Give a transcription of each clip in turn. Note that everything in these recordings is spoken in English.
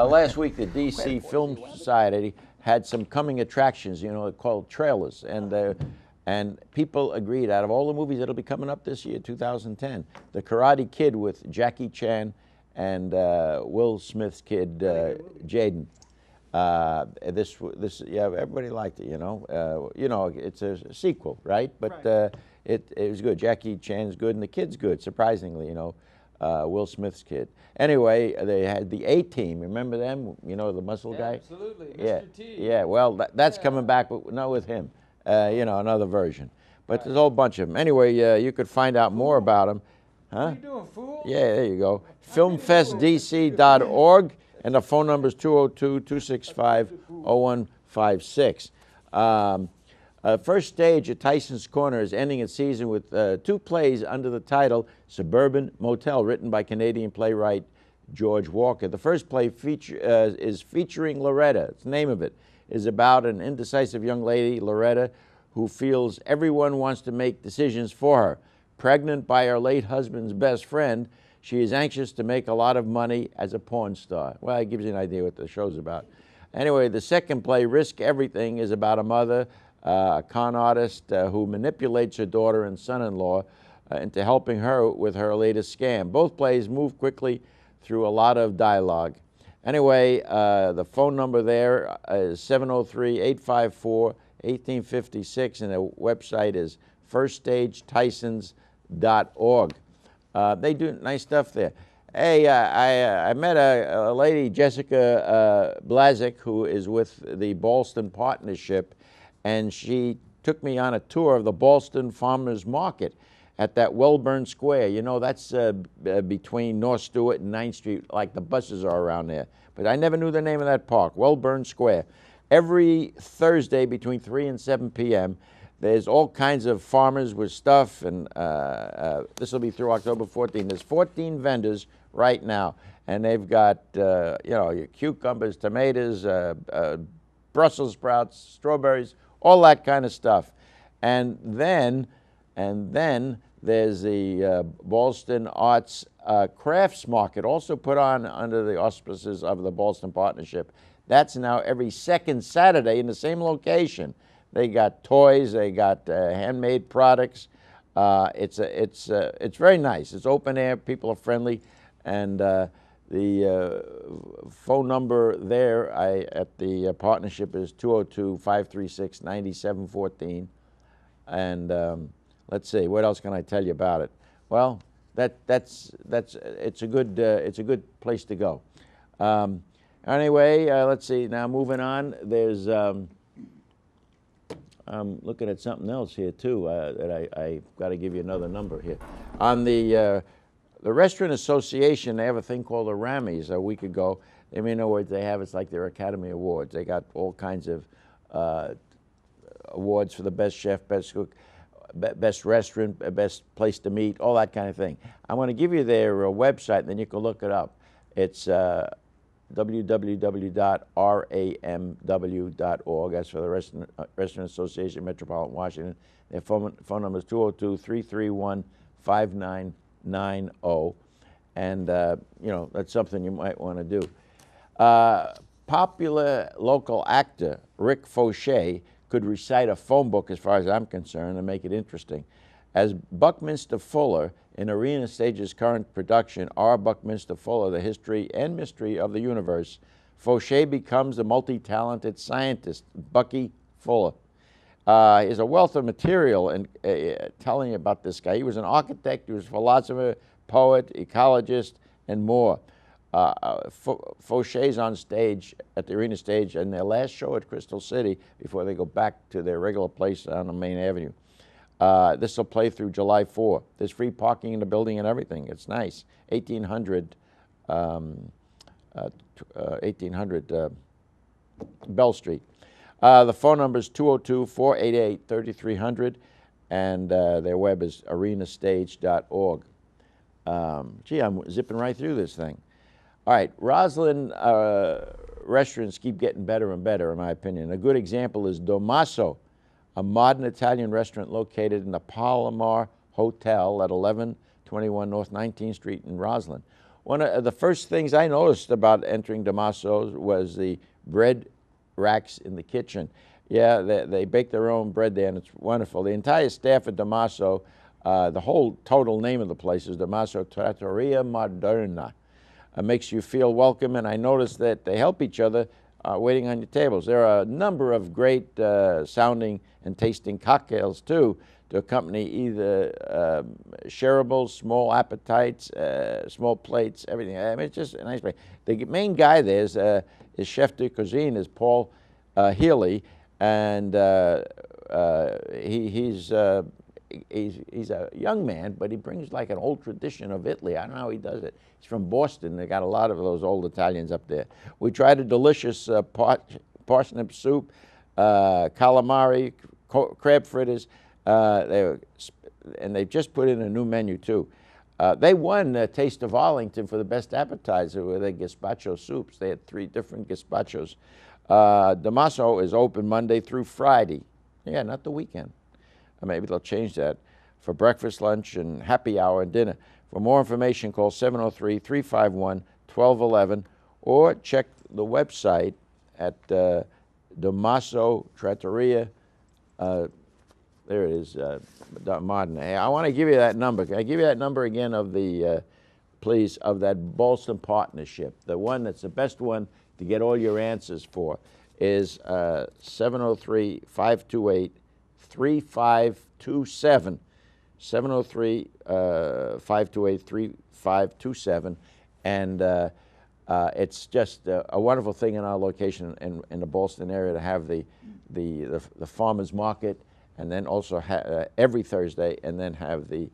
Last week, the DC Film Society had some coming attractions, called trailers, and people agreed, out of all the movies that'll be coming up this year, 2010, The Karate Kid with Jackie Chan and Will Smith's kid, Jaden. Yeah, everybody liked it, it's a sequel, right? But it was good. Jackie Chan's good and the kid's good, surprisingly, Will Smith's kid. Anyway, they had the A-Team. Remember them? The muscle guy? Absolutely. Yeah. Mr. T. Yeah, well, that's coming back, but not with him. Another version. But there's a whole bunch of them. Anyway, you could find out more about them. Huh? What are you doing, fool? Yeah, there you go. Filmfestdc.org, and the phone number is 202-265-0156. First stage at Tyson's Corner is ending its season with 2 plays under the title Suburban Motel, written by Canadian playwright George Walker. The first play is featuring Loretta. It's the name of it is about an indecisive young lady, Loretta, who feels everyone wants to make decisions for her. Pregnant by her late husband's best friend, she is anxious to make a lot of money as a porn star. Well, it gives you an idea what the show's about. Anyway, the second play, Risk Everything, is about a mother, a con artist who manipulates her daughter and son-in-law into helping her with her latest scam. Both plays move quickly through a lot of dialogue. Anyway, the phone number there is 703-854-1856, and the website is firststagetysons.org. They do nice stuff there. Hey, I met a lady, Jessica Blazik, who is with the Ballston Partnership, and she took me on a tour of the Ballston Farmers Market at that Welburn Square. That's between North Stewart and 9th Street, like the buses are around there. But I never knew the name of that park, Welburn Square. Every Thursday between 3 and 7 p.m., there's all kinds of farmers with stuff, and this will be through October 14th. There's 14 vendors right now, and they've got, your cucumbers, tomatoes, Brussels sprouts, strawberries, all that kind of stuff. And then there's the Ballston Arts Crafts Market, also put on under the auspices of the Ballston Partnership. That's now every second Saturday in the same location. They got toys, they got handmade products. It's very nice. It's open air, people are friendly, and the phone number there at the partnership is 202-536-9714. And let's see, what else can I tell you about it? Well, it's a good place to go. Anyway, let's see. Now moving on, there's I'm looking at something else here too that I got to give you another number here. On the Restaurant Association, they have a thing called the Rammies a week ago. They may know what they have. It's like their Academy Awards. They got all kinds of awards for the best chef, best cook, best restaurant, best place to meet, all that kind of thing. I'm going to give you their website, and then you can look it up. It's www.ramw.org. That's for the Restaurant Association, Metropolitan Washington. Their phone number is 202-331-5990. And, that's something you might want to do. Popular local actor Rick Fauché could recite a phone book, as far as I'm concerned, and make it interesting. As Buckminster Fuller in Arena Stage's current production, Our Buckminster Fuller, The History and Mystery of the Universe, Fauché becomes the multi-talented scientist, Bucky Fuller. Is a wealth of material, and telling you about this guy. He was an architect, he was a philosopher, poet, ecologist, and more. Fauché's on stage at the Arena Stage and their last show at Crystal City before they go back to their regular place on the main avenue. This will play through July 4. There's free parking in the building and everything. It's nice. 1800 Bell Street. The phone number is 202-488-3300, and their web is arenastage.org. Gee, I'm zipping right through this thing. All right, Roslyn restaurants keep getting better and better, in my opinion. A good example is Domaso, a modern Italian restaurant located in the Palomar Hotel at 1121 North 19th Street in Roslyn. one of the first things I noticed about entering Damaso's was the bread racks in the kitchen. Yeah, they bake their own bread there, and it's wonderful. The entire staff at Damaso, the whole total name of the place is Damaso Trattoria Moderna. Makes you feel welcome, and I noticed that they help each other waiting on your tables. There are a number of great sounding and tasting cocktails, too, to accompany either shareables, small appetites, small plates, everything. I mean, it's just a nice place. The main guy there is chef de cuisine, is Paul Healy, and he's a young man, but he brings like an old tradition of Italy. I don't know how he does it. He's from Boston. They got a lot of those old Italians up there. We tried a delicious parsnip soup, calamari, crab fritters, and they've just put in a new menu too. They won Taste of Arlington for the best appetizer with their gazpacho soups. They had 3 different gazpachos. Damaso is open Monday through Friday. Yeah, not the weekend. Maybe they'll change that for breakfast, lunch, and happy hour and dinner. For more information, call 703-351-1211 or check the website at Damaso Trattoria. There it is, Modern. Hey, I want to give you that number. Can I give you that number again of the, please, of that Ballston partnership? The one that's the best one to get all your answers for is 703-528-3527, 703-528-3527, and it's just a wonderful thing in our location in the Ballston area to have the farmers market, and then also every Thursday, and then have the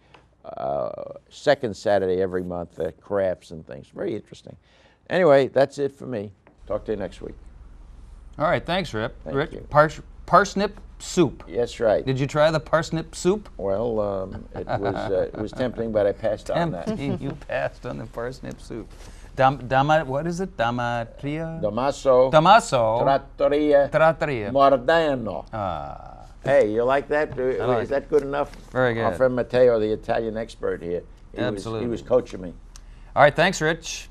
second Saturday every month, crafts and things. Very interesting. Anyway, that's it for me. Talk to you next week. All right, thanks, Rip. Thank you. Parsnip soup. Yes, right. Did you try the parsnip soup? Well, it was tempting, but I passed on that. You passed on the parsnip soup. What is it? Damaso. Damaso. Trattoria. Trattoria. Moderna. Hey, you like that? Is that good enough? Very good. Our friend Matteo, the Italian expert here, Absolutely. He was coaching me. All right, thanks, Rich.